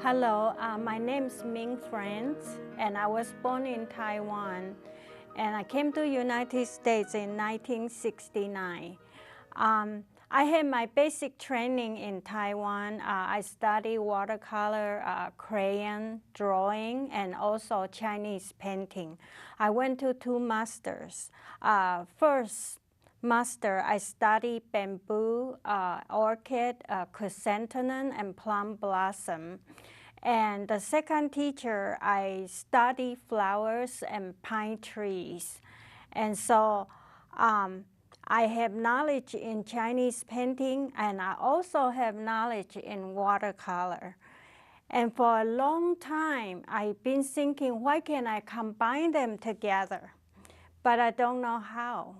Hello, my name is Ming Franz, and I was born in Taiwan, and I came to United States in 1969. I had my basic training in Taiwan. I studied watercolor, crayon, drawing, and also Chinese painting. I went to 2 masters. First master, I studied bamboo, orchid, chrysanthemum, and plum blossom. And the second teacher, I studied flowers and pine trees. And so I have knowledge in Chinese painting, and I also have knowledge in watercolor. And for a long time, I've been thinking, why can't I combine them together? But I don't know how.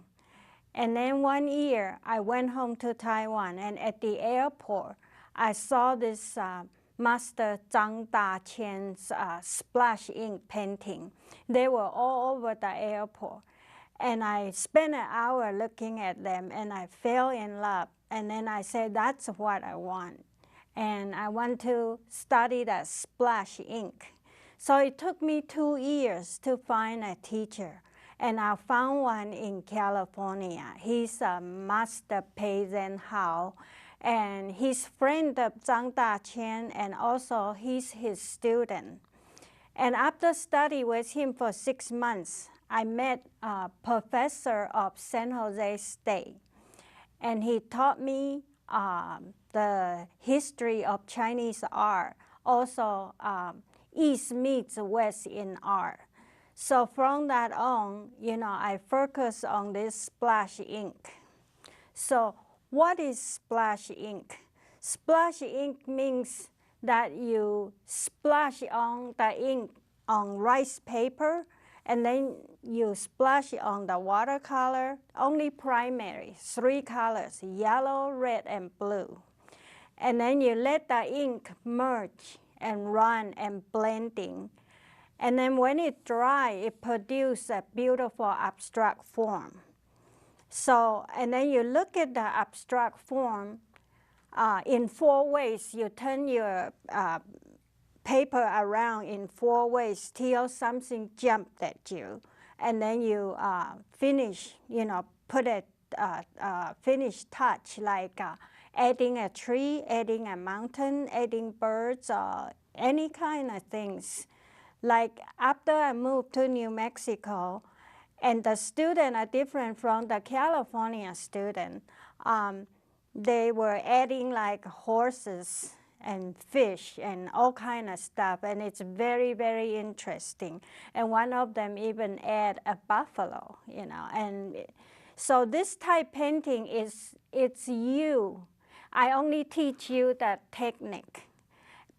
And then one year, I went home to Taiwan, and at the airport, I saw this Master Zhang Daqian's splash ink painting. They were all over the airport. And I spent an hour looking at them, and I fell in love. And then I said, that's what I want. And I want to study that splash ink. So it took me 2 years to find a teacher. And I found one in California. He's a Master Pei Zhen Hao. And he's friend of Zhang Daqian, and also he's his student. And after study with him for 6 months, I met a professor of San Jose State. And he taught me the history of Chinese art, also East meets West in art. So from that on, I focus on this splash ink. So what is splash ink? Splash ink means that you splash on the ink on rice paper, and then you splash on the watercolor, only primary, 3 colors, yellow, red, and blue. And then you let the ink merge and run and blending. And then when it dries, it produces a beautiful abstract form. So, and then you look at the abstract form in 4 ways. You turn your paper around in 4 ways till something jumped at you. And then you finish, put a finished touch, like adding a tree, adding a mountain, adding birds, or any kind of things. Like after I moved to New Mexico, and the students are different from the California student. They were adding like horses and fish and all kind of stuff, and it's very, very interesting. And one of them even add a buffalo, And so this type painting it's you. I only teach you the technique.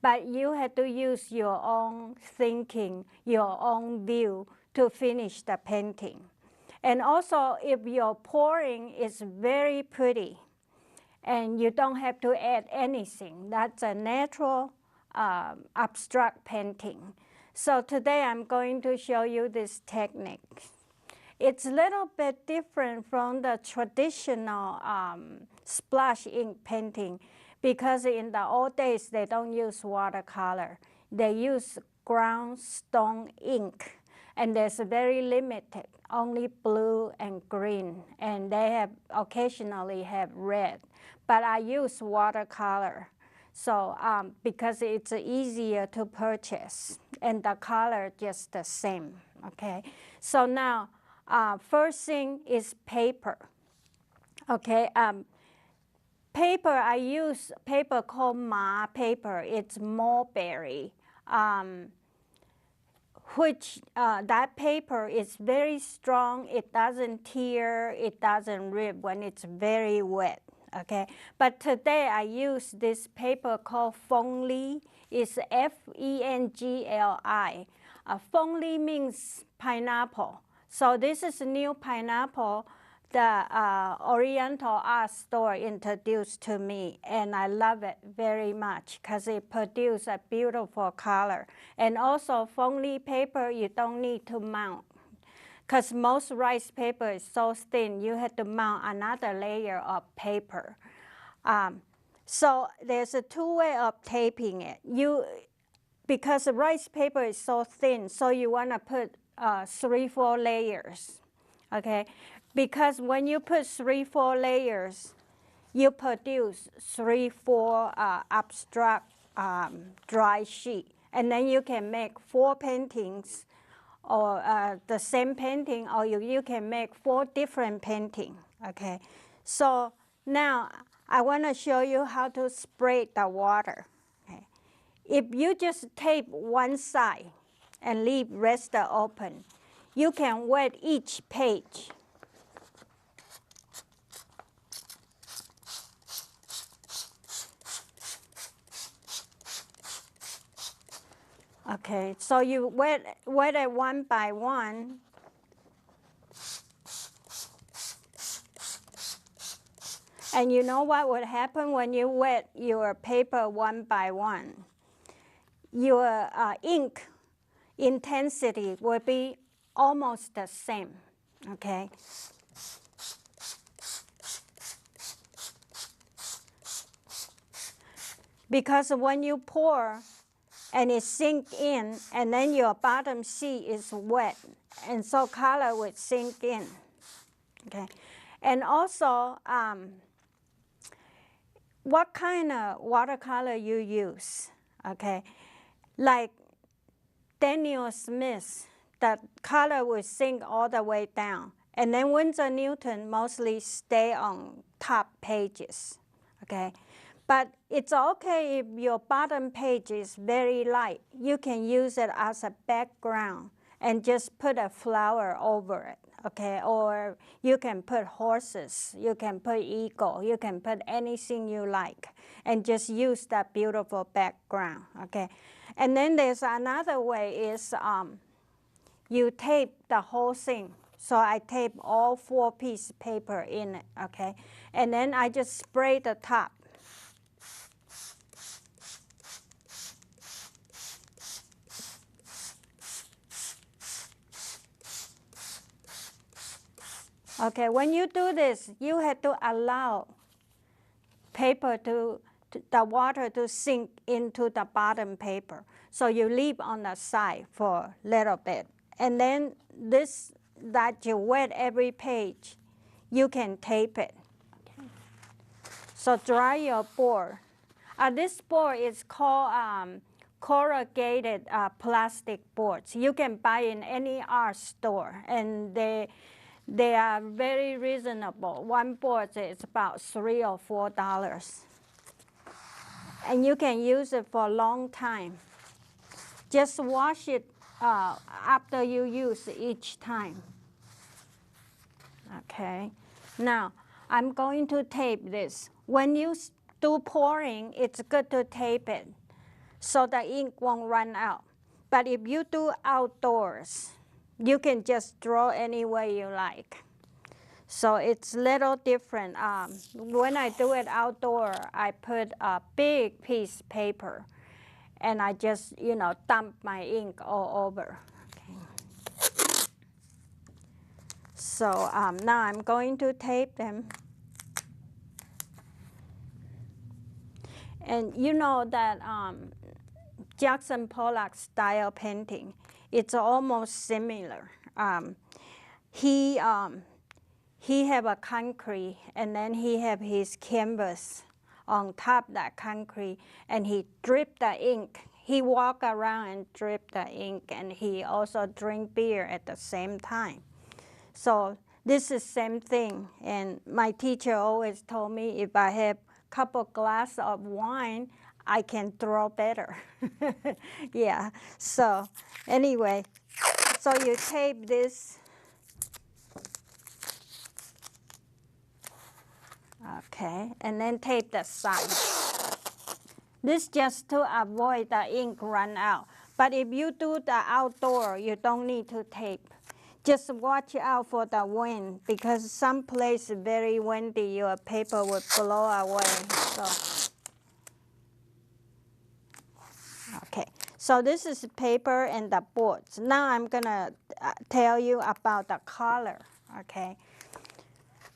But you have to use your own thinking, your own view to finish the painting. And also, if your pouring is very pretty, and you don't have to add anything, that's a natural abstract painting. So today I'm going to show you this technique. It's a little bit different from the traditional splash ink painting, because in the old days, they don't use watercolor. They use ground stone ink, and there's very limited, only blue and green, and they occasionally have red. But I use watercolor, so because it's easier to purchase, and the color just the same, okay? So now, first thing is paper, okay? Paper, I use paper called Ma paper. It's mulberry, which that paper is very strong. It doesn't tear, it doesn't rip when it's very wet, okay? But today I use this paper called Fengli. It's F-E-N-G-L-I. Fengli means pineapple. So this is a new pineapple the Oriental art store introduced to me, and I love it very much because it produces a beautiful color. And also, Fengli paper, you don't need to mount, because most rice paper is so thin, you have to mount another layer of paper. So there's a 2 ways of taping it. because the rice paper is so thin, so you want to put 3-4 layers, okay? Because when you put 3-4 layers, you produce 3-4 abstract dry sheet, and then you can make 4 paintings, or the same painting, or you can make 4 different paintings, okay? So now I want to show you how to spray the water. Okay? If you just tape one side and leave rest open, you can wet each page. Okay, so you wet it one by one. And you know what would happen when you wet your paper one by one? Your ink intensity will be almost the same, okay? Because when you pour and it sink in, and then your bottom sheet is wet, and so color would sink in, okay? And also, what kind of watercolor you use, okay? Like Daniel Smith, the color will sink all the way down. And then Winsor Newton mostly stay on top pages, okay? But it's okay if your bottom page is very light. You can use it as a background and just put a flower over it, okay? Or you can put horses, you can put eagle, you can put anything you like, and just use that beautiful background, okay? And then there's another way is you tape the whole thing. So I tape all 4 pieces of paper in it, okay? And then I just spray the top. Okay, when you do this, you have to allow paper the water to sink into the bottom paper. So you leave on the side for a little bit. And then this, that you wet every page, you can tape it. Okay. So dry your board. This board is called corrugated plastic boards. You can buy in any art store, and they are very reasonable. One board is about $3 or $4. And you can use it for a long time. Just wash it after you use each time. Okay, now I'm going to tape this. When you do pouring, it's good to tape it so the ink won't run out. But if you do outdoors, you can just draw any way you like. So it's a little different. When I do it outdoor, I put a big piece of paper and I just, dump my ink all over. Okay. So now I'm going to tape them. And you know that Jackson Pollock style painting, it's almost similar. He have a concrete, and then he have his canvas on top of that concrete, and he drip the ink. He walk around and drip the ink, and he also drink beer at the same time. So this is same thing, and my teacher always told me if I have a couple glasses of wine, I can draw better. Yeah, so anyway, so you tape this. Okay, and then tape the side. This just to avoid the ink run out. But if you do the outdoor, you don't need to tape. Just watch out for the wind, because some place very windy, your paper will blow away. So, okay, so this is paper and the boards. Now I'm gonna tell you about the color, okay?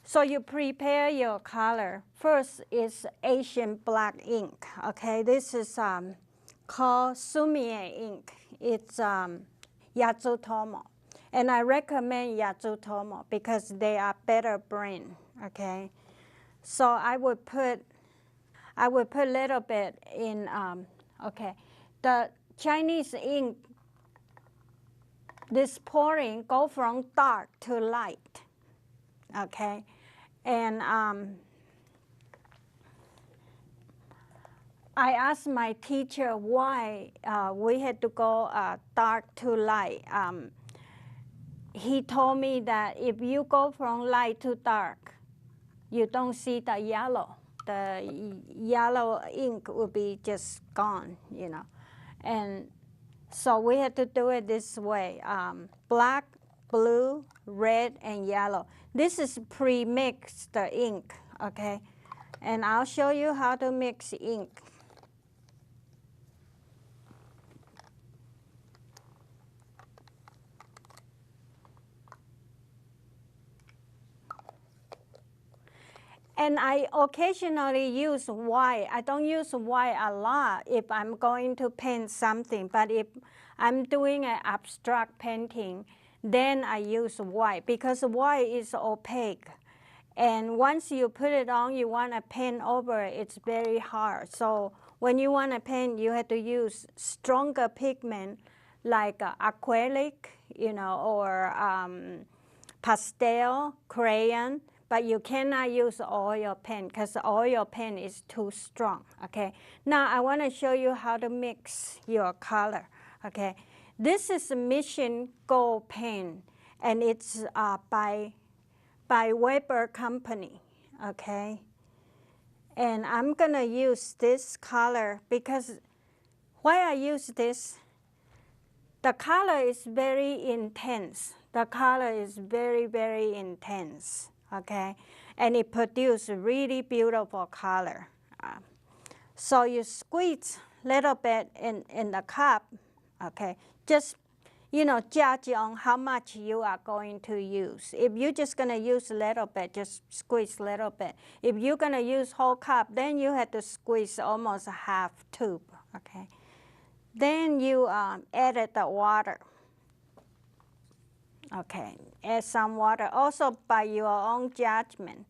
So you prepare your color. First is Asian black ink, okay? This is called Sumie ink. It's Yatsutomo. And I recommend Yatsutomo because they are better brand, okay? So I would put a little bit in, okay. The Chinese ink, this pouring go from dark to light, okay? And I asked my teacher why we had to go dark to light. He told me that if you go from light to dark, you don't see the yellow. The yellow ink will be just gone, you know. And so we had to do it this way, black, blue, red, and yellow. This is pre-mixed ink, okay? And I'll show you how to mix ink. And I occasionally use white. I don't use white a lot if I'm going to paint something, but if I'm doing an abstract painting, then I use white because white is opaque. And once you put it on, you want to paint over it, it's very hard. So when you want to paint, you have to use stronger pigment like acrylic, you know, or pastel, crayon. But you cannot use oil paint because oil paint is too strong, okay? Now I want to show you how to mix your color, okay? This is a Mission Gold paint, and it's by Weber Company, okay? And I'm gonna use this color because why I use this, the color is very intense. The color is very, very intense. Okay, and it produces really beautiful color. So you squeeze a little bit in the cup, okay? Just, you know, judge on how much you are going to use. If you're just gonna use a little bit, just squeeze a little bit. If you're gonna use whole cup, then you have to squeeze almost a half tube, okay? Then you added the water. Okay, add some water, also by your own judgment.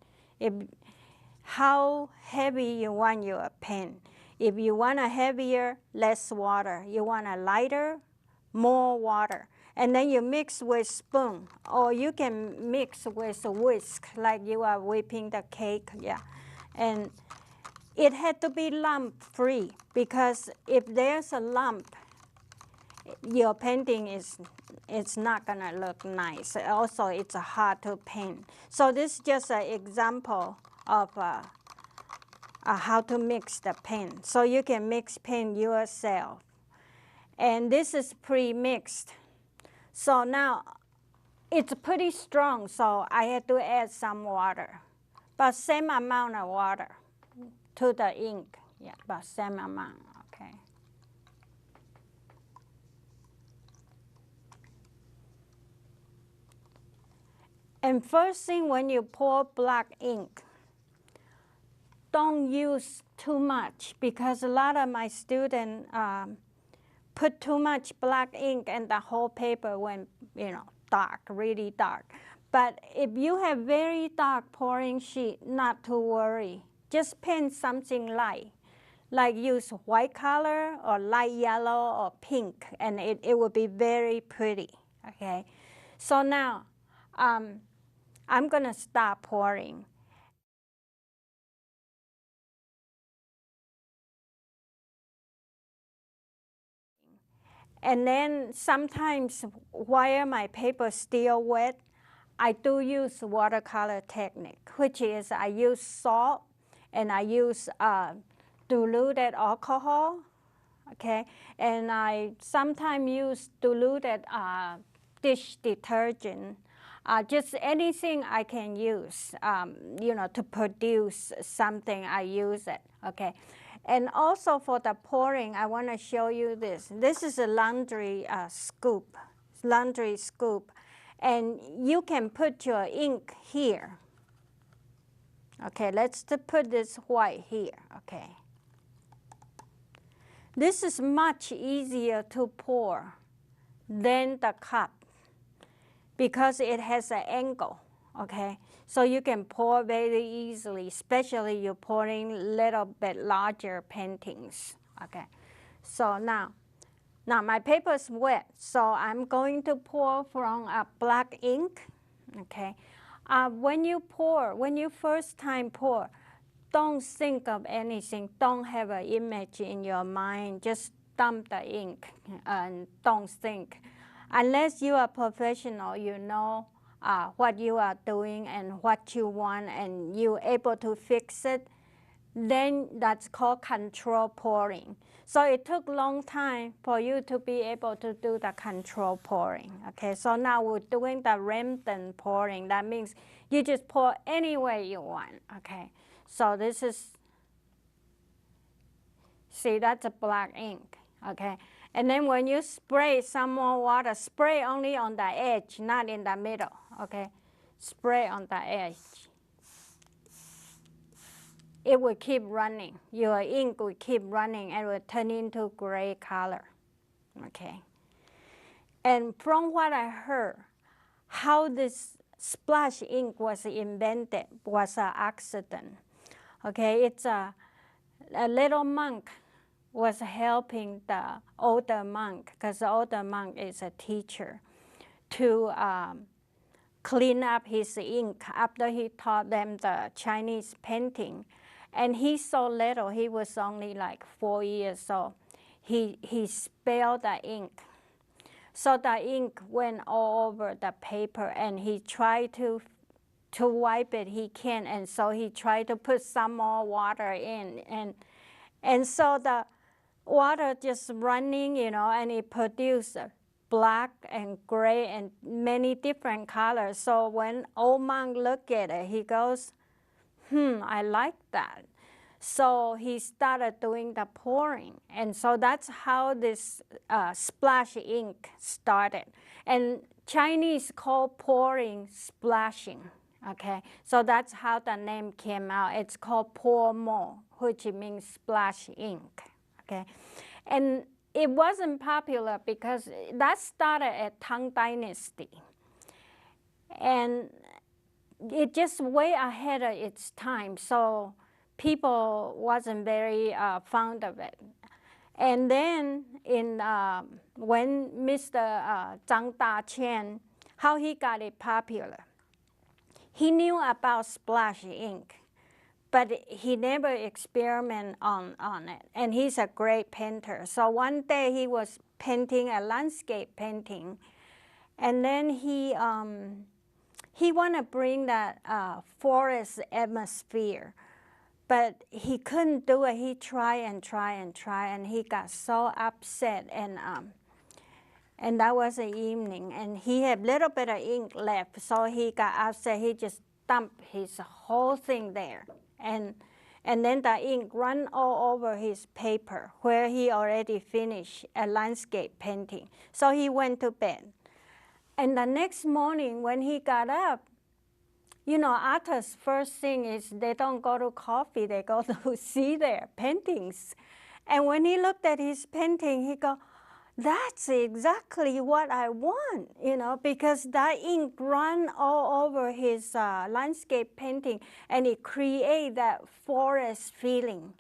How heavy you want your paint. If you want a heavier, less water. You want a lighter, more water. And then you mix with spoon, or you can mix with a whisk, like you are whipping the cake, yeah. And it had to be lump-free, because if there's a lump, your painting it's not gonna look nice. Also, it's hard to paint. So this is just an example of how to mix the paint. So you can mix paint yourself. And this is pre-mixed. So now it's pretty strong, so I had to add some water. But same amount of water to the ink. Yeah, but same amount, okay. And first thing, when you pour black ink, don't use too much, because a lot of my students put too much black ink and the whole paper went, you know, dark, really dark. But if you have very dark pouring sheet, not to worry. Just paint something light, like use white color or light yellow or pink, and it will be very pretty, okay? So now, I'm gonna start pouring. And then sometimes while my paper is still wet, I do use watercolor technique, which is I use salt and I use diluted alcohol, okay? And I sometimes use diluted dish detergent. Just anything I can use, you know, to produce something, I use it, okay? And also for the pouring, I want to show you this. This is a laundry scoop, and you can put your ink here. Okay, let's put this white here, okay? This is much easier to pour than the cup because it has an angle, okay? So you can pour very easily, especially you're pouring a little bit larger paintings, okay? So now my paper is wet, so I'm going to pour from a black ink, okay? When you first time pour, don't think of anything, don't have an image in your mind, just dump the ink and don't think. Unless you are professional, you know what you are doing and what you want and you're able to fix it, then that's called control pouring. So it took a long time for you to be able to do the control pouring. Okay, so now we're doing the random pouring. That means you just pour any way you want. Okay, so this is, see, that's a black ink. Okay, and then when you spray some more water, spray only on the edge, not in the middle. Okay, spray on the edge. It will keep running. Your ink will keep running and will turn into gray color, okay? And from what I heard, how this splash ink was invented was an accident, okay? It's a little monk was helping the older monk, because the older monk is a teacher, to clean up his ink after he taught them the Chinese painting. And he's so little, he was only like 4 years old. He spilled the ink. So the ink went all over the paper and he tried to wipe it, he can't. And so he tried to put some more water in. And so the water just running, you know, and it produced black and gray and many different colors. So when old monk looked at it, he goes, I like that. So he started doing the pouring. And so that's how this splash ink started. And Chinese call pouring splashing, okay? So that's how the name came out. It's called pour mo, which means splash ink, okay? And it wasn't popular because that started at Tang Dynasty. And it just way ahead of its time, so people wasn't very fond of it. And then when Mr. Zhang Daqian, how he got it popular, he knew about splash ink, but he never experimented on it. And he's a great painter. So one day he was painting a landscape painting, and then he wanted to bring that forest atmosphere, but he couldn't do it. He tried and tried and tried, and he got so upset. And that was the evening, and he had a little bit of ink left, so he got upset. He just dumped his whole thing there, and then the ink ran all over his paper where he already finished a landscape painting. So he went to bed. And the next morning when he got up, you know, artists' first thing is they don't go to coffee, they go to see their paintings. And when he looked at his painting, he go, that's exactly what I want, you know, because that ink ran all over his landscape painting and it created that forest feeling.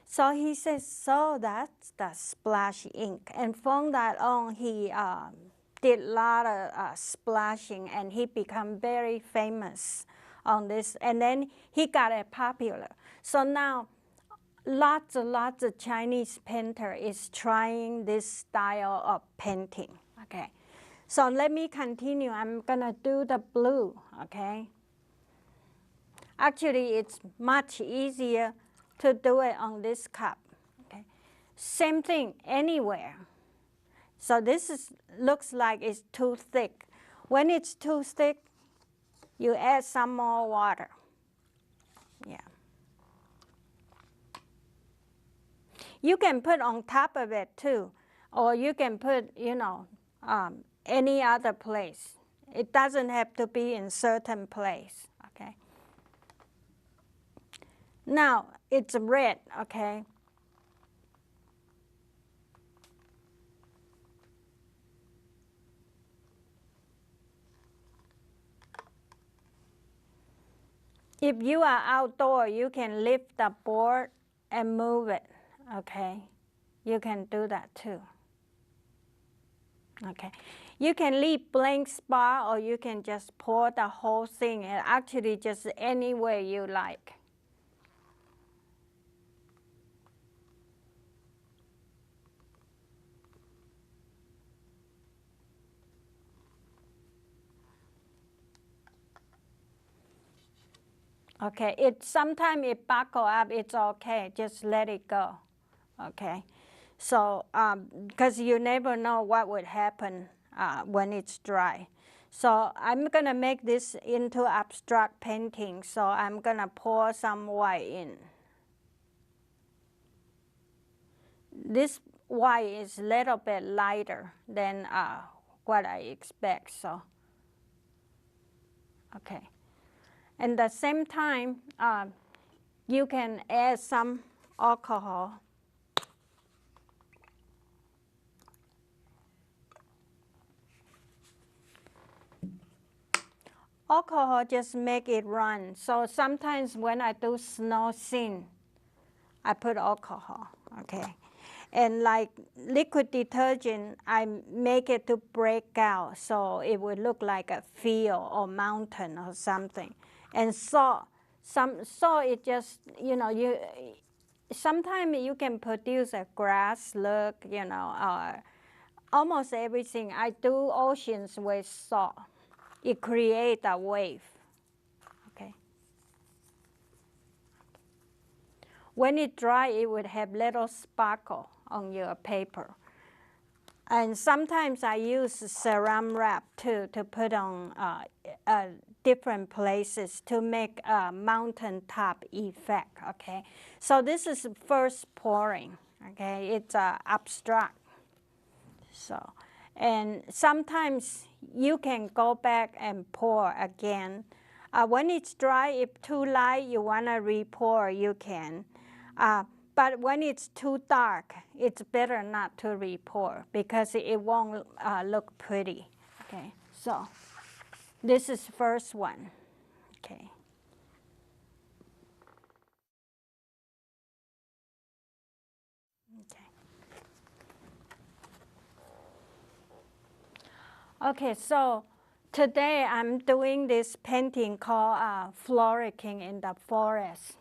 So he says, so that's the splash ink. And from that on, he did a lot of splashing, and he became very famous on this. And then he got it popular. So now lots of Chinese painter is trying this style of painting. Okay, so let me continue. I'm gonna do the blue. Okay, actually it's much easier to do it on this cup. Okay, same thing anywhere. So this looks like it's too thick. When it's too thick, you add some more water. Yeah. You can put on top of it too, or you can put, you know, any other place. It doesn't have to be in certain place, okay? Now, it's red, okay? If you are outdoor, you can lift the board and move it, okay? You can do that too. Okay, you can leave blank spot or you can just pour the whole thing, and actually just any way you like. Okay, sometimes it buckle up, it's okay, just let it go, okay? So, because you never know what would happen when it's dry. So I'm gonna make this into abstract painting, so I'm gonna pour some white in. This white is a little bit lighter than what I expect, so, okay. And at the same time, you can add some alcohol. Alcohol just make it run. So sometimes when I do snow scene, I put alcohol, okay? And like liquid detergent, I make it to break out so it would look like a field or mountain or something. And salt, salt it just, you know, sometimes you can produce a grass look, you know, almost everything. I do oceans with salt. It creates a wave, okay? When it dry, it would have little sparkle on your paper. And sometimes I use saran wrap too to put on different places to make a mountaintop effect, okay? So this is first pouring, okay? It's abstract, so. And sometimes you can go back and pour again. When it's dry, if too light, you wanna re-pour, you can. But when it's too dark, it's better not to re-pour because it won't look pretty. Okay, so this is first one. Okay. Okay, so today I'm doing this painting called Frolicking in the Forest.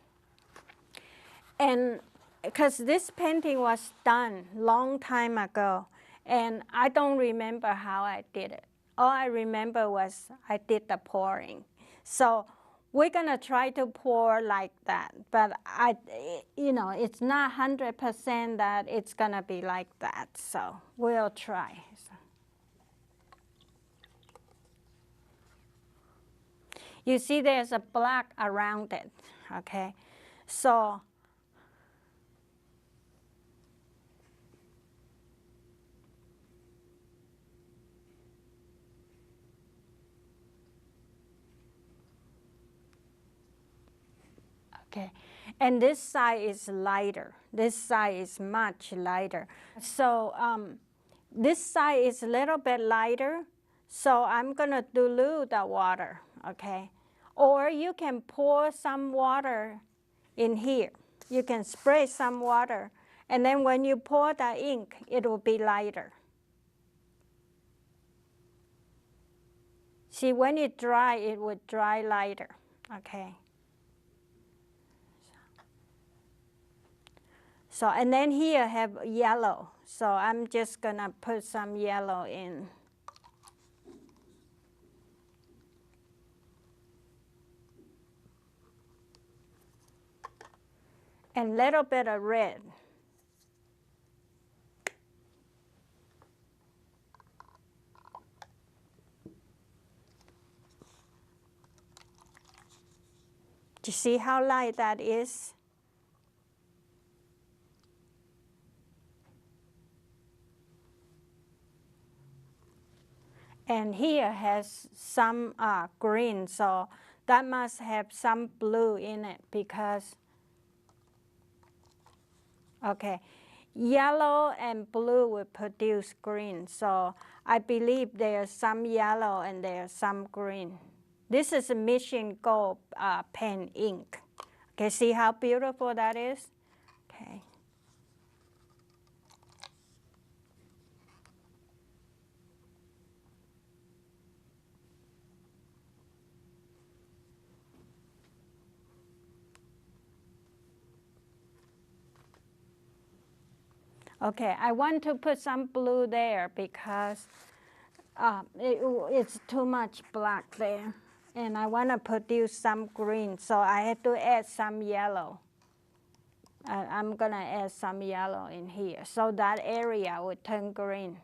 And because this painting was done long time ago, and I don't remember how I did it. All I remember was I did the pouring. So we're gonna try to pour like that, but you know, it's not 100% that it's gonna be like that. So we'll try. You see there's a black around it, okay? So okay, and this side is lighter. This side is much lighter. So this side is a little bit lighter, so I'm gonna dilute the water, okay? Or you can pour some water in here. You can spray some water, and then when you pour the ink, it will be lighter. See, when it dry, it would dry lighter, okay? So, and then here I have yellow. So I'm just gonna put some yellow in. And a little bit of red. Do you see how light that is? And here has some green, so that must have some blue in it because, okay, yellow and blue will produce green. So I believe there's some yellow and there's some green. This is a Mission Gold pen ink. Okay, see how beautiful that is? Okay. Okay, I want to put some blue there because it's too much black there. And I want to produce some green, so I had to add some yellow. I'm going to add some yellow in here, so that area would turn green.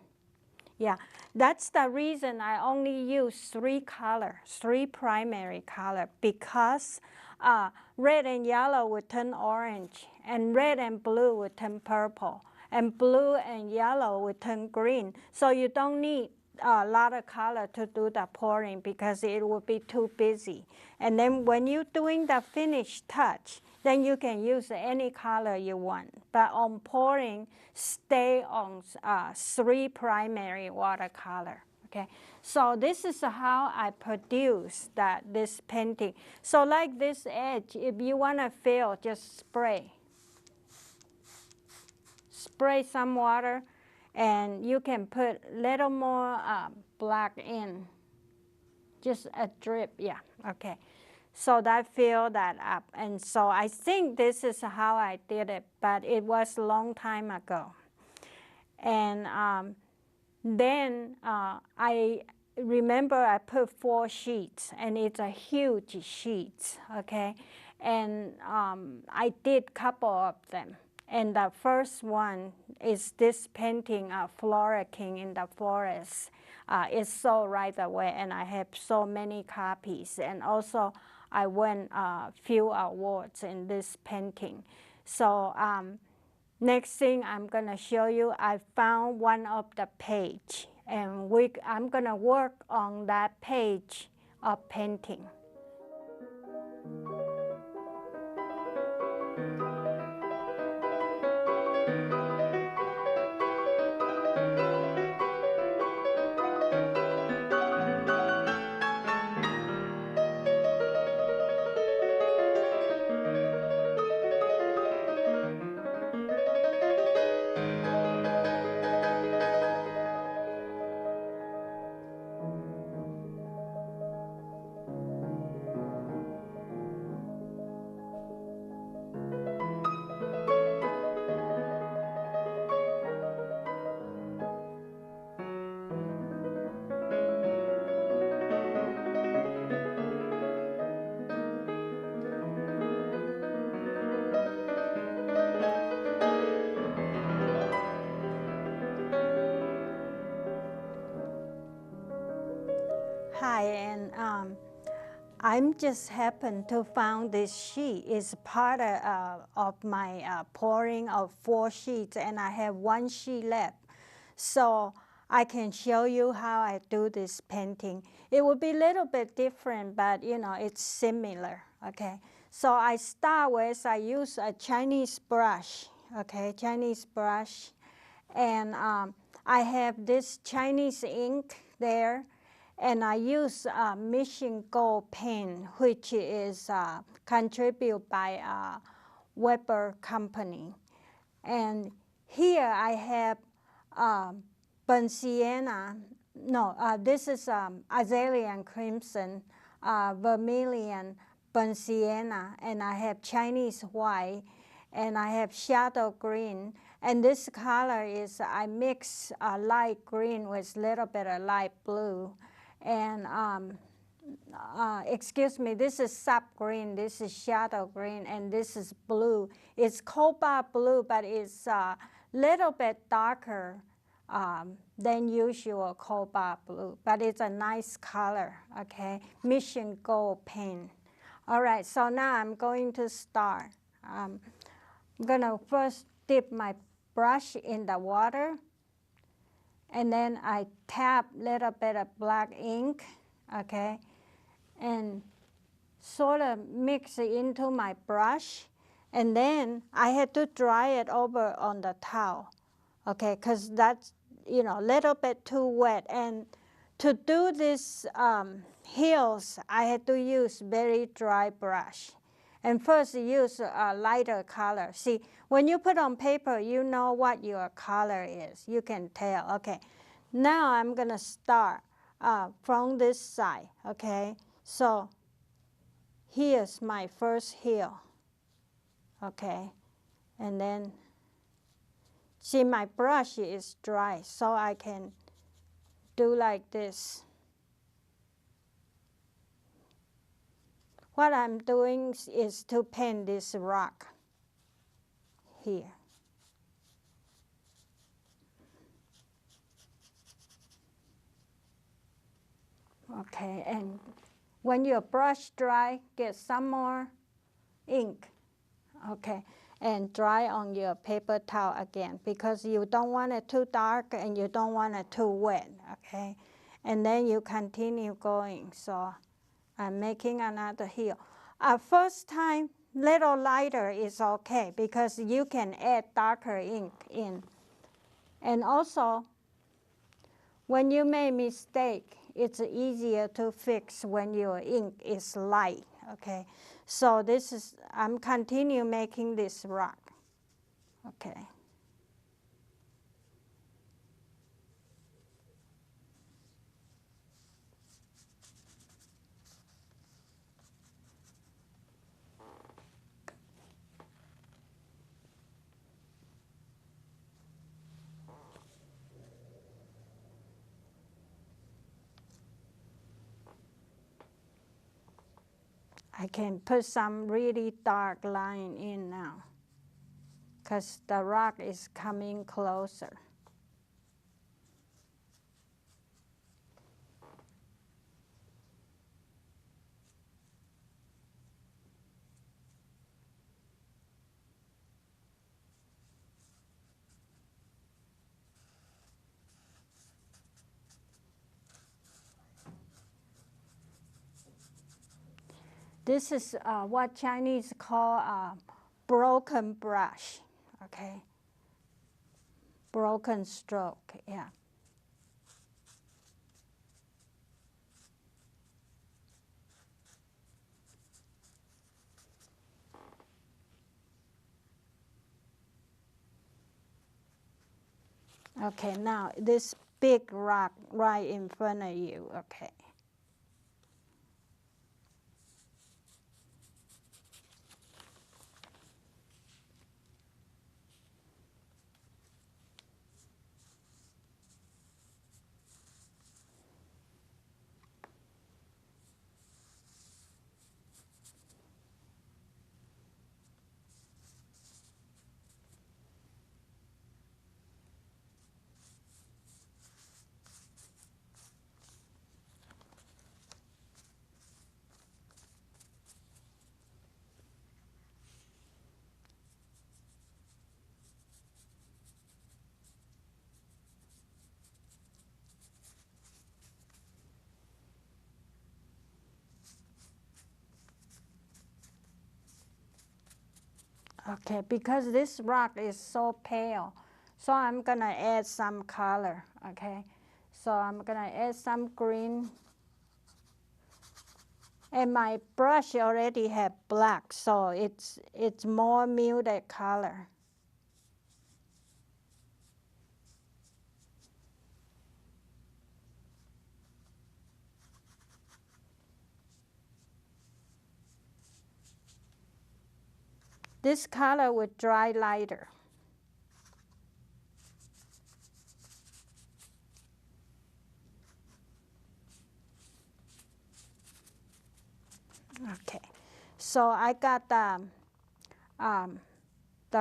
Yeah, that's the reason I only use 3 colors, 3 primary colors, because red and yellow would turn orange, and red and blue would turn purple, and blue and yellow would turn green. So you don't need a lot of color to do the pouring because it will be too busy. And then when you're doing the finished touch, then you can use any color you want. But on pouring, stay on 3 primary watercolor. Okay, so this is how I produce this painting. So like this edge, if you want to fill, just spray. Spray some water, and you can put a little more black in. Just a drip, yeah, okay. So that fill that up. And so I think this is how I did it, but it was a long time ago. And then I remember I put 4 sheets, and it's a huge sheet, okay? And I did a couple of them. And the first one is this painting of Frolicking in the Forest. It's sold right away, and I have so many copies. And also, I won a few awards in this painting. So next thing I'm going to show you, I found one of the page, and I'm going to work on that page of painting. Hi, and I'm just happened to found this sheet. It's part of my pouring of 4 sheets, and I have 1 sheet left. So I can show you how I do this painting. It will be a little bit different, but you know, it's similar, okay? So I start with, I use a Chinese brush, okay, Chinese brush. And I have this Chinese ink there. And I use Mission Gold pen, which is contributed by Weber Company. And here I have burnt sienna. No, this is azalea crimson, vermilion, burnt sienna, and I have Chinese white, and I have shadow green. And this color is, I mix light green with a little bit of light blue. And excuse me, this is sap green, this is shadow green, and this is blue. It's cobalt blue, but it's a little bit darker than usual cobalt blue, but it's a nice color, okay? Mission Gold pen. All right, so now I'm going to start. I'm gonna first dip my brush in the water, and then I tap a little bit of black ink, okay, and sort of mix it into my brush. And then I had to dry it over on the towel, okay, because that's, you know, a little bit too wet. And to do this hills, I had to use very dry brush. And first use a lighter color. See, when you put on paper, you know what your color is. You can tell, okay. Now I'm gonna start from this side, okay. So here's my first hill, okay. And then, see, my brush is dry, so I can do like this. What I'm doing is to paint this rock here. Okay, and when your brush dry, get some more ink, okay, and dry on your paper towel again, because you don't want it too dark and you don't want it too wet, okay? And then you continue going. So I'm making another hill. First time, little lighter is okay, because you can add darker ink in. And also, when you make mistake, it's easier to fix when your ink is light, okay? So this is, I'm continue making this rock, okay? I can put some really dark line in now, because the rock is coming closer. This is what Chinese call a broken brush, okay? Broken stroke, yeah. Okay, now this big rock right in front of you, okay. Okay, because this rock is so pale, so I'm gonna add some color, okay? So I'm gonna add some green. And my brush already have black, so it's more muted color. This color would dry lighter. Okay, so I got the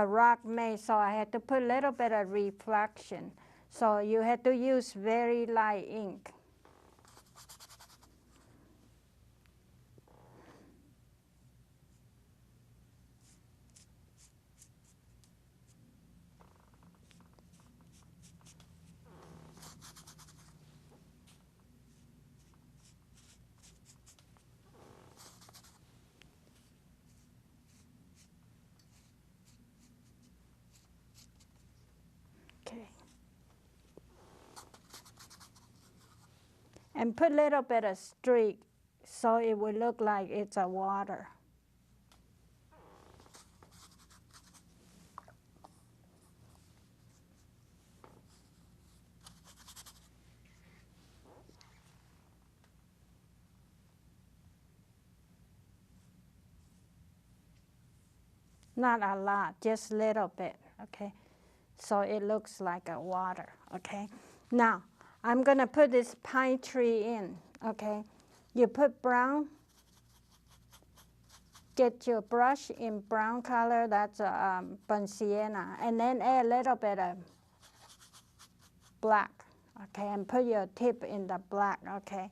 rock made, so I had to put a little bit of reflection. So you had to use very light ink. Okay. And put a little bit of streak so it will look like it's a water. Not a lot, just a little bit, okay? So it looks like a water, okay? Now, I'm gonna put this pine tree in, okay? You put brown, get your brush in brown color, that's burnt sienna, and then add a little bit of black, okay? And put your tip in the black, okay?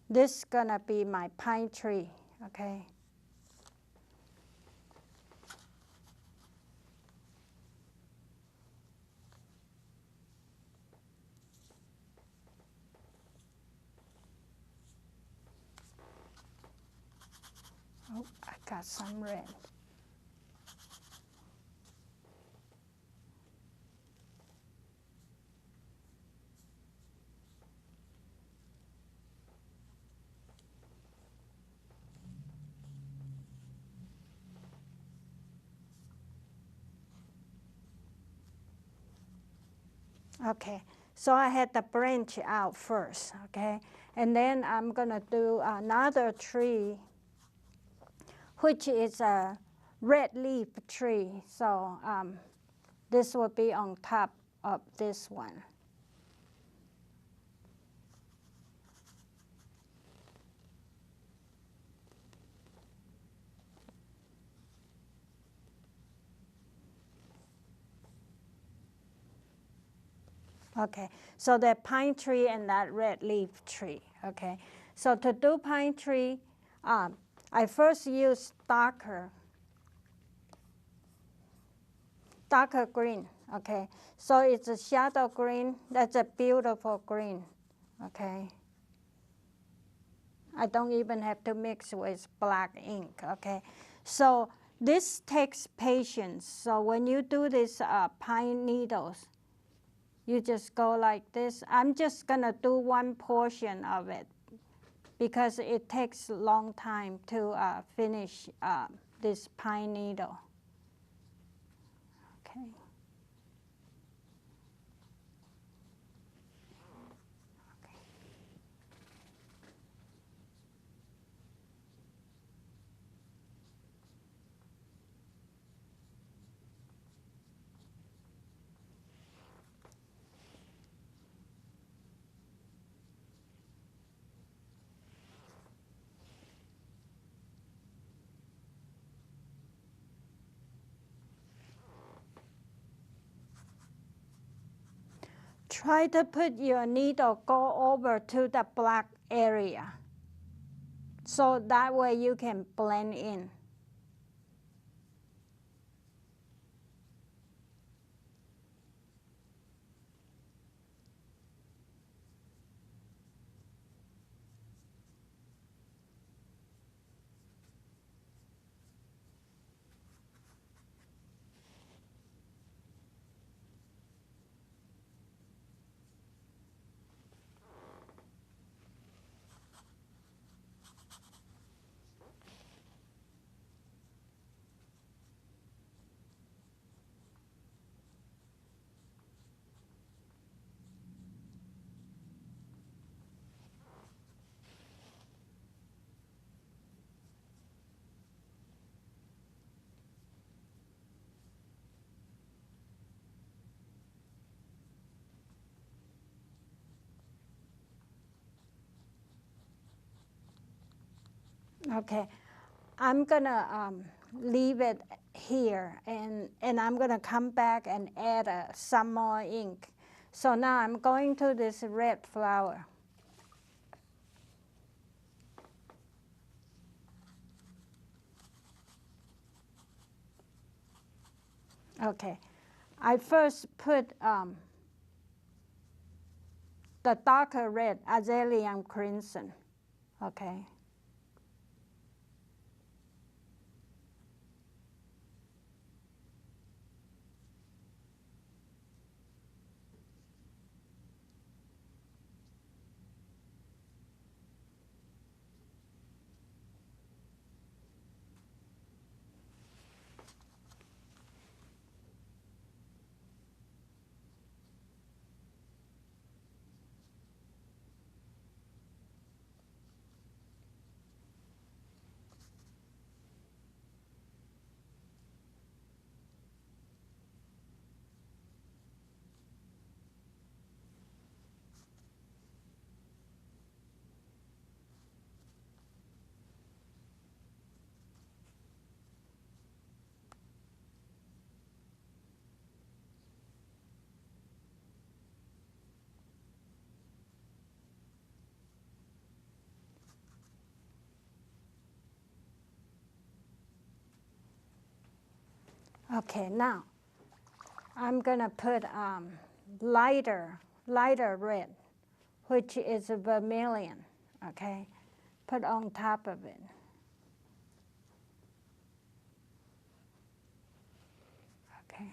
This is gonna be my pine tree, okay? Oh, I got some red. Okay, so I had the branch out first, okay? And then I'm gonna do another tree, which is a red leaf tree. So this will be on top of this one. Okay, so that pine tree and that red leaf tree, okay? So to do pine tree, I first use darker green, okay? So it's a shadow green, that's a beautiful green, okay? I don't even have to mix with black ink, okay? So this takes patience. So when you do this pine needles, you just go like this. I'm just gonna do one portion of it because it takes a long time to finish this pine needle. Okay. Try to put your needle go over to the black area, so that way you can blend in. Okay, I'm gonna leave it here, and I'm gonna come back and add some more ink. So now I'm going to this red flower. Okay, I first put the darker red, azalea crimson, okay. Okay, now I'm gonna put lighter red, which is vermilion, okay? Put on top of it. Okay.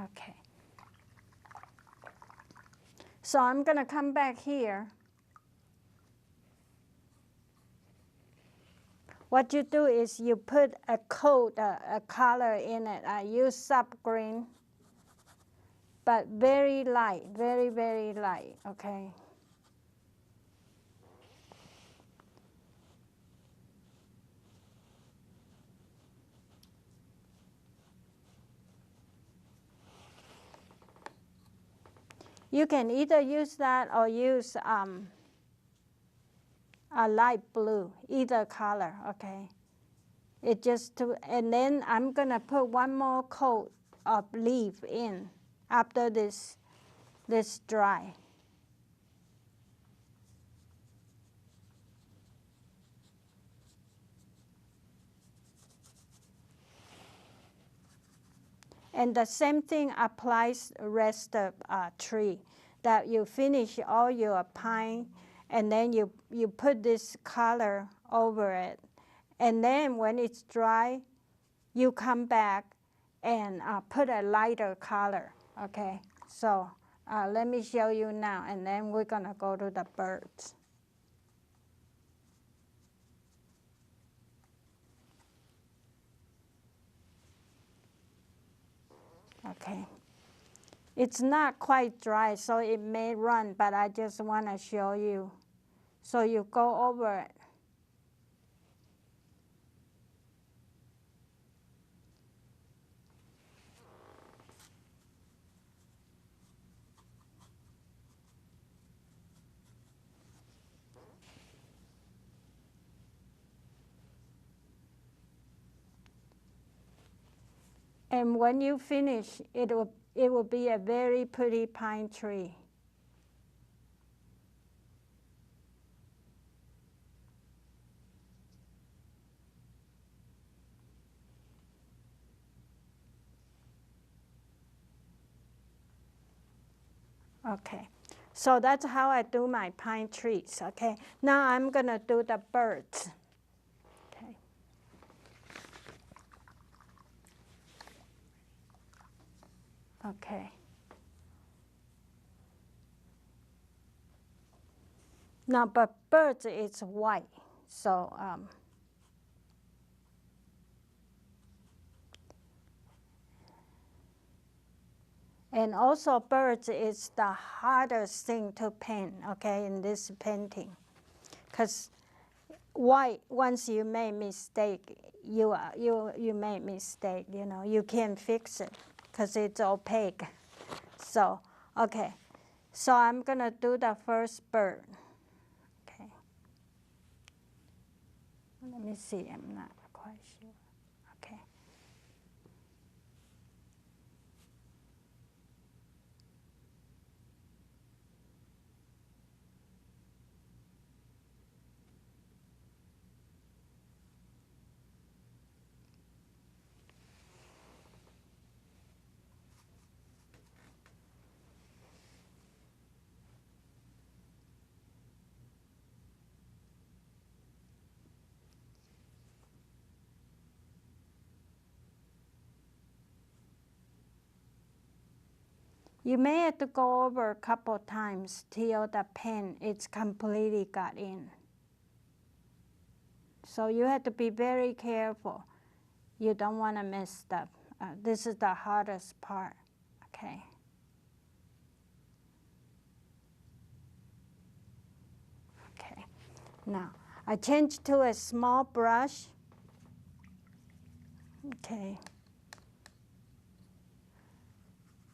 Okay. So I'm going to come back here. What you do is you put a coat, a color in it. I use sap green, but very light, very, very light, okay? You can either use that or use a light blue, either color, okay? It just to, and then I'm gonna put one more coat of leaf in after this dry. And the same thing applies the rest of tree. That you finish all your pine, and then you put this color over it. And then when it's dry, you come back and put a lighter color, okay? So let me show you now, and then we're gonna go to the birds. Okay. It's not quite dry, so it may run, but I just want to show you. So you go over it. And when you finish, it will be a very pretty pine tree. Okay, so that's how I do my pine trees, okay? Now I'm gonna do the birds. Okay. Okay. Now, but birds is white, so and also birds is the hardest thing to paint, okay, in this painting. Because white, once you make mistake, you make mistake, you know, you can't fix it because it's opaque. So, okay, so I'm gonna do the first bird. Okay, let me see, I'm not quite sure. Okay. You may have to go over a couple times till the pen is completely got in. So you have to be very careful. You don't want to mess up. This is the hardest part, okay? Okay, now I change to a small brush. Okay.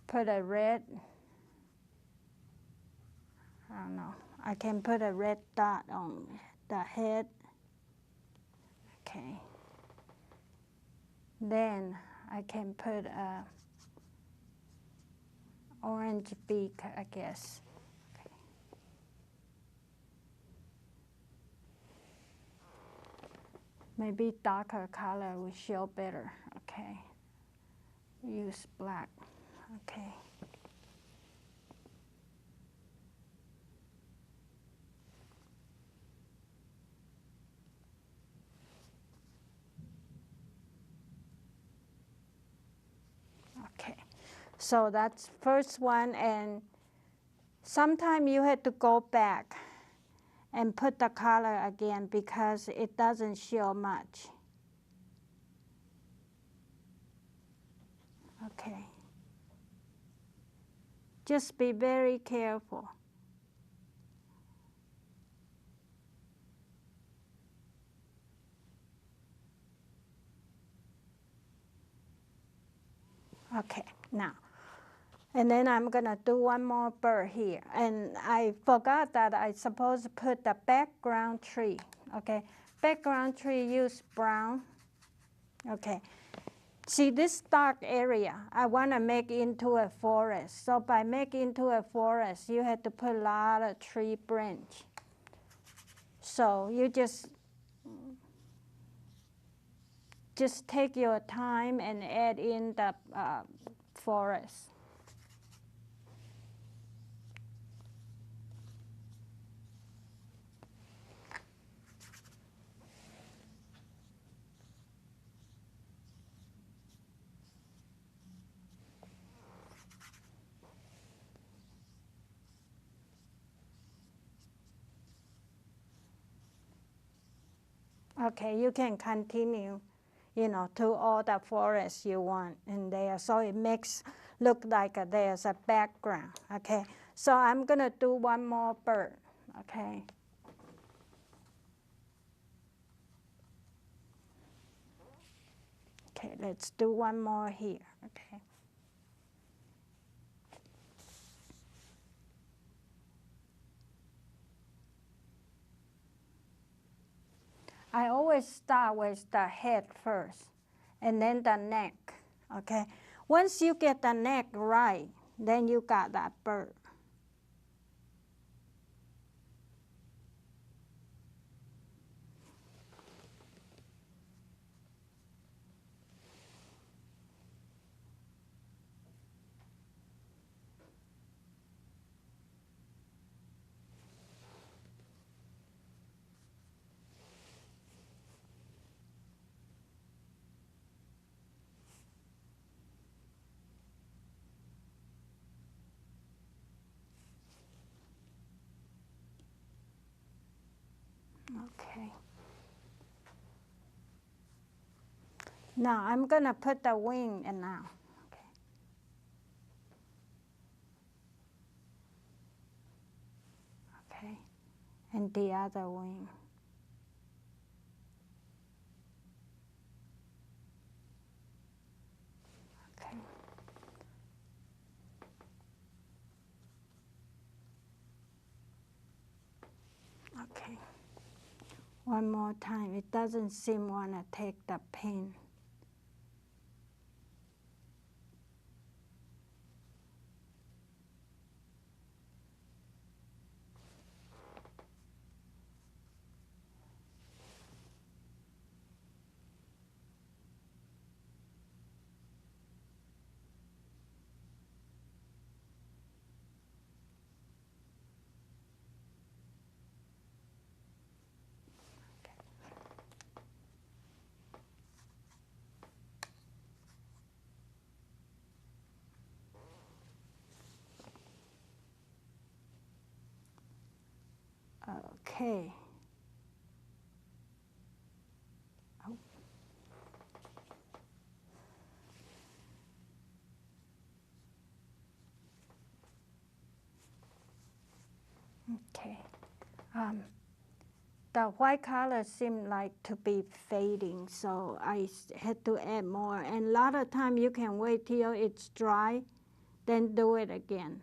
Put a red, I don't know, I can put a red dot on the head. Okay. Then I can put a orange beak, I guess. Okay. Maybe darker color will show better. Okay. Use black. Okay. Okay. So that's first one, and sometimes you have to go back and put the color again because it doesn't show much. Okay. Just be very careful. Okay, now. And then I'm gonna do one more bird here. And I forgot that I supposed to put the background tree. Okay, background tree use brown. Okay, see this dark area, I wanna make into a forest. So by making into a forest, you have to put a lot of tree branch. So you just take your time and add in the forest. Okay, you can continue, you know, to all the forests you want in there. So it makes look like there's a background. Okay, so I'm gonna do one more bird. Okay. Okay, let's do one more here. Okay. I always start with the head first, and then the neck. Okay. Once you get the neck right, then you got that bird. Okay. Now I'm gonna put the wing in now. Okay. Okay. And the other wing. Okay. Okay. One more time. It doesn't seem wanna take the pin. Okay. Oh. Okay. The white color seemed like to be fading, so I had to add more. And a lot of time you can wait till it's dry, then do it again.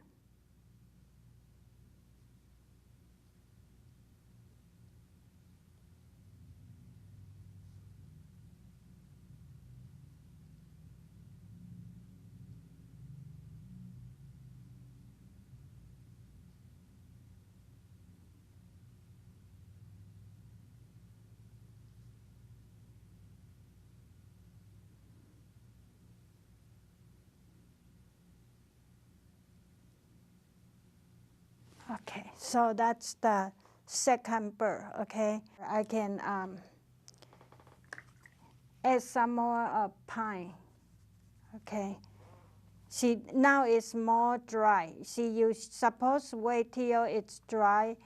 Okay, so that's the second bird, okay? I can add some more pine, okay? See, now it's more dry. See, you suppose wait till it's dry,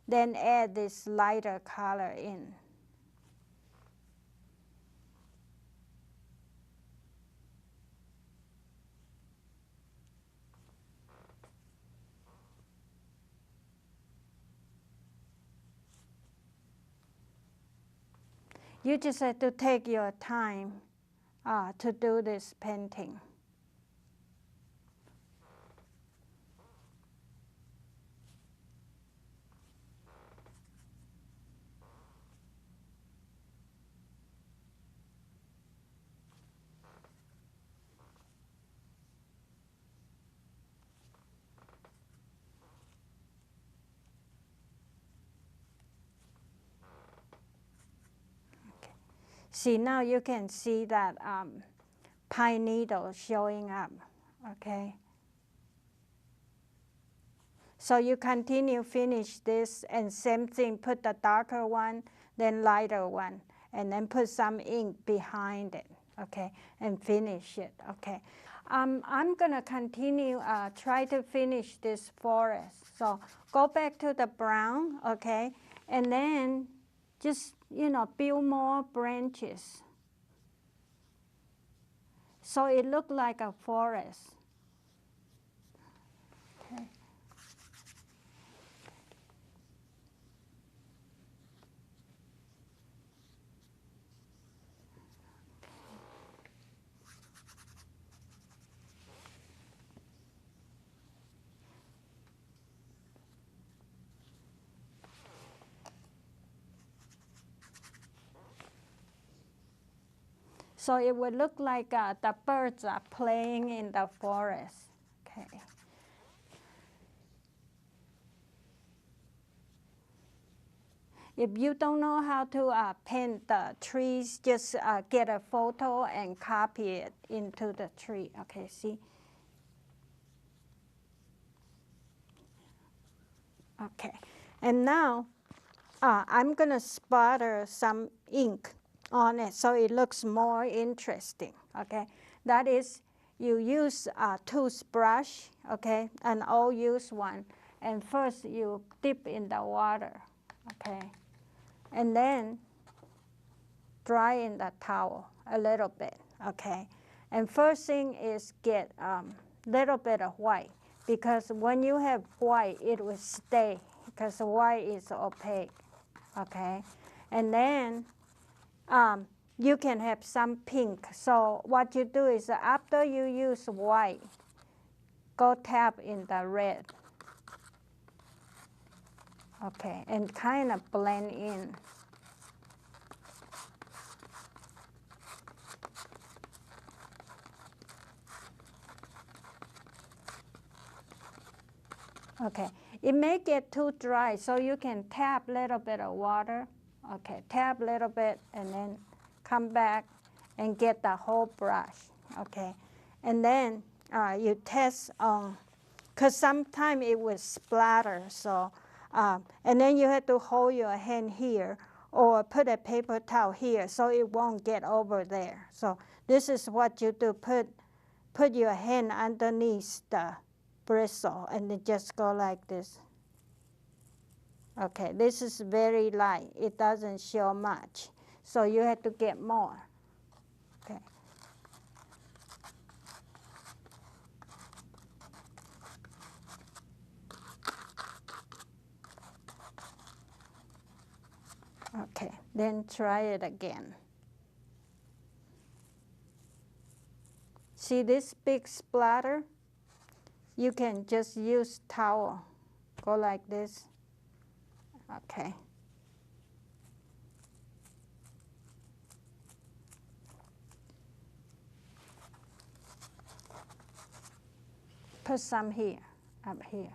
then add this lighter color in. You just have to take your time to do this painting. See, now you can see that pine needle showing up, okay? So you continue, finish this, and same thing, put the darker one, then lighter one, and then put some ink behind it, okay? And finish it, okay? I'm gonna continue, try to finish this forest. So go back to the brown, okay? And then just, build more branches. So it looked like a forest. Okay. So it would look like the birds are playing in the forest. Okay. If you don't know how to paint the trees, just get a photo and copy it into the tree. Okay, see? Okay, and now I'm gonna spatter some ink on it so it looks more interesting, okay? That is, you use a toothbrush, okay, an old used one, and first you dip in the water, okay? And then dry in the towel a little bit, okay? And first thing is get little bit of white, because when you have white, it will stay, because white is opaque, okay? And then you can have some pink. So what you do is after you use white, go tap in the red, okay, and kind of blend in. Okay, it may get too dry, so you can tap a little bit of water. Okay, tap a little bit and then come back and get the whole brush. Okay, and then you test on, because sometimes it will splatter. So, and then you have to hold your hand here or put a paper towel here so it won't get over there. So this is what you do: put your hand underneath the bristle and then just go like this. Okay, this is very light. It doesn't show much. So you have to get more. Okay. Okay, then try it again. See this big splatter? You can just use towel. Go like this. Okay. Put some here, up here,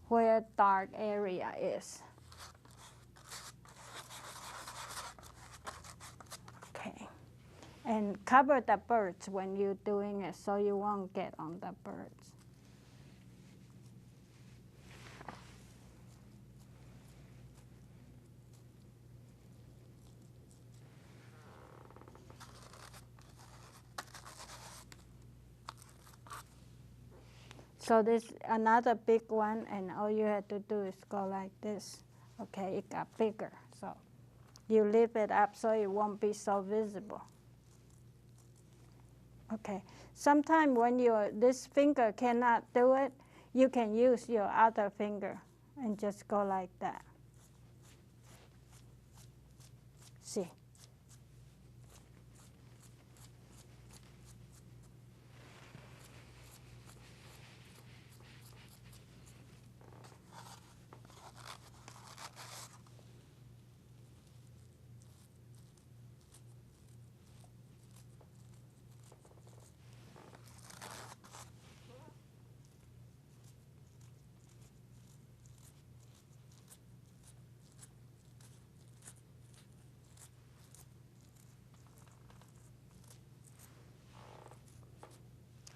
where dark area is. Okay. And cover the birds when you're doing it so you won't get on the birds. So this another big one, and all you have to do is go like this. Okay, it got bigger, so you lift it up so it won't be so visible. Okay, sometimes when this finger cannot do it, you can use your other finger and just go like that. See?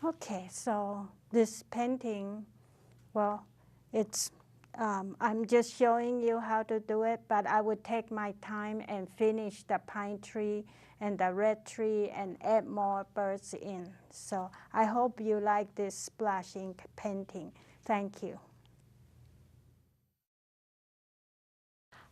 Okay, so this painting, well, it's, I'm just showing you how to do it, but I would take my time and finish the pine tree and the red tree and add more birds in. So I hope you like this splash ink painting. Thank you.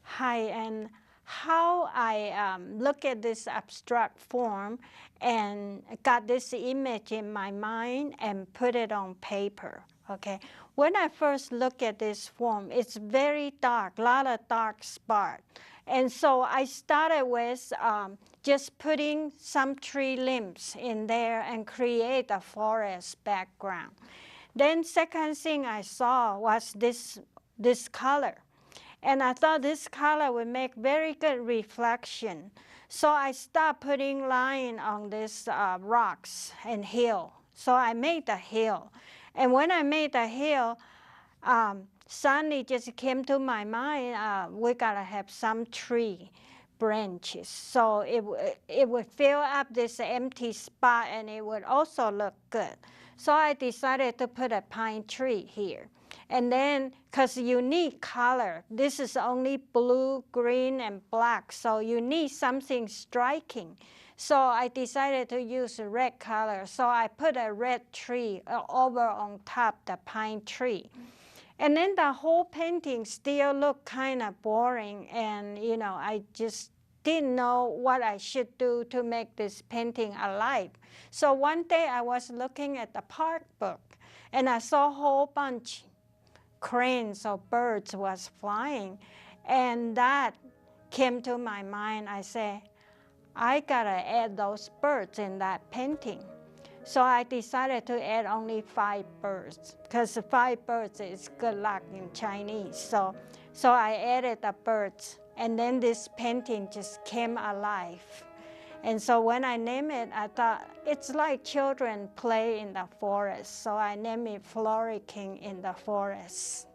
Hi, and how I look at this abstract form and got this image in my mind and put it on paper, okay? When I first look at this form, it's very dark, a lot of dark spot. And so I started with just putting some tree limbs in there and create a forest background. Then second thing I saw was this color. And I thought this color would make very good reflection. So I started putting line on these rocks and hill. So I made the hill. And when I made the hill, suddenly just came to my mind, we gotta have some tree branches. So it would fill up this empty spot and it would also look good. So I decided to put a pine tree here. And then, because you need color, this is only blue, green, and black, so you need something striking. So I decided to use a red color, so I put a red tree over on top the pine tree. And then the whole painting still looked kind of boring, and I just didn't know what I should do to make this painting alive. So one day I was looking at the park book, and I saw a whole bunch cranes or birds was flying, and that came to my mind. I said, I gotta add those birds in that painting. So I decided to add only 5 birds, because 5 birds is good luck in Chinese. So I added the birds, and then this painting just came alive. And so when I named it, I thought it's like children play in the forest. So I named it Frolicking in the Forest.